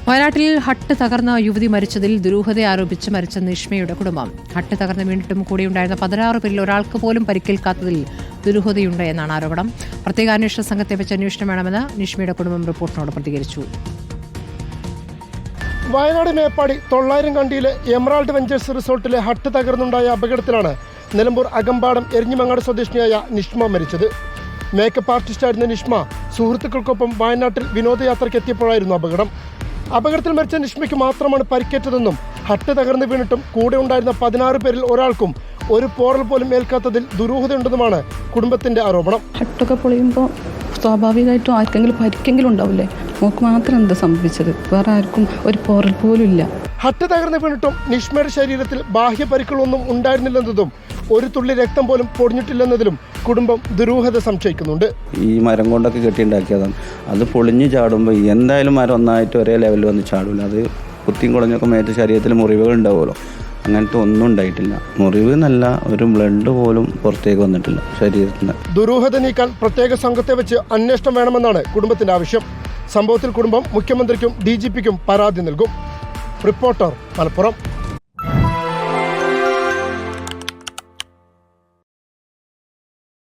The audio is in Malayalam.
വയനാട്ടിൽ ഹട്ട് തകർന്ന യുവതി മരിച്ചതിൽ ദുരൂഹത ആരോപിച്ച് മരിച്ച നിഷ്മയുടെ കുടുംബം. ഹട്ട് തകർന്ന് വീണിട്ടും കൂടെയുണ്ടായിരുന്ന 16 പേരിൽ ഒരാൾക്ക് പോലും പരിക്കേൽക്കാത്തതിൽ ദുരൂഹതയുണ്ട് എന്നാണ് ആരോപണം. പ്രത്യേക അന്വേഷണ സംഘത്തെ വെച്ച് അന്വേഷണം വേണമെന്ന് നിഷ്മയുടെ കുടുംബം റിപ്പോർട്ടിനോട് പ്രതികരിച്ചു. വയനാട് മേപ്പാടി 900 കണ്ടിയിലെ എമറാൾഡ് വെഞ്ചേഴ്സ് റിസോർട്ടിലെ ഹട്ട് തകർന്നുണ്ടായ അപകടത്തിലാണ് നിലമ്പൂർ അകമ്പാടം എരിഞ്ഞിമങ്ങാട് സ്വദേശിനിയായ നിഷ്മ മരിച്ചത്. മേക്കപ്പ് ആർട്ടിസ്റ്റായിരുന്ന നിഷ്മ സുഹൃത്തുക്കൾക്കൊപ്പം വയനാട്ടിൽ വിനോദയാത്രയ്ക്ക് എത്തിയപ്പോഴായിരുന്നു അപകടം. അപകടത്തിൽ മരിച്ച നിഷ്മയ്ക്ക് മാത്രമാണ് പരിക്കേറ്റതെന്നും ഹട്ട് തകർന്ന് വീണിട്ടും കൂടെ ഉണ്ടായിരുന്ന 16 പേരിൽ ഒരാൾക്കും ഒരു പോറൽ പോലും ഏൽക്കാത്തതിൽ ദുരൂഹതയുണ്ടെന്നുമാണ് കുടുംബത്തിന്റെ ആരോപണം. ഹട്ടൊക്കെ പൊളിയുമ്പോൾ സ്വാഭാവികമായിട്ടും ആർക്കെങ്കിലും പരിക്കെങ്കിലും ഉണ്ടാവില്ലേ? നമുക്ക് മാത്രം എന്താ സംഭവിച്ചത്? വേറെ ആർക്കും ഒരു പോറൽ പോലും ഇല്ല. ഹട്ട് തകർന്ന് വീണിട്ടും നിഷ്മയുടെ ശരീരത്തിൽ ബാഹ്യ പരിക്കുകളൊന്നും ഉണ്ടായിരുന്നില്ലെന്നതും ഒരു തുള്ളി രക്തം പോലും പൊടിഞ്ഞിട്ടില്ലെന്നതിലും കുടുംബം ദുരൂഹത സംശയിക്കുന്നുണ്ട്. ഈ മരം കൊണ്ടൊക്കെ കെട്ടിയുണ്ടാക്കിയതാണ്. അത് പൊളിഞ്ഞു ചാടുമ്പോൾ എന്തായാലും മരം ഒന്നായിട്ട് ഒരേ ലെവലിൽ വന്ന് ചാടില്ല. അത് കുത്തിയും കുളഞ്ഞൊക്കെ മേറ്റ് ശരീരത്തിൽ മുറിവുകൾ ഉണ്ടാവുമല്ലോ. അങ്ങനത്തെ ഒന്നും ഉണ്ടായിട്ടില്ല. മുറിവ് എന്നല്ല, ഒരു ബ്ലഡ് പോലും പുറത്തേക്ക് വന്നിട്ടില്ല ശരീരത്തിന്. ദുരൂഹത നീക്കാൻ പ്രത്യേക സംഘത്തെ വെച്ച് അന്വേഷണം വേണമെന്നാണ് കുടുംബത്തിന്റെ ആവശ്യം. സംഭവത്തിൽ കുടുംബം മുഖ്യമന്ത്രിക്കും DGPക്കും പരാതി നൽകും. റിപ്പോർട്ടർ, മലപ്പുറം.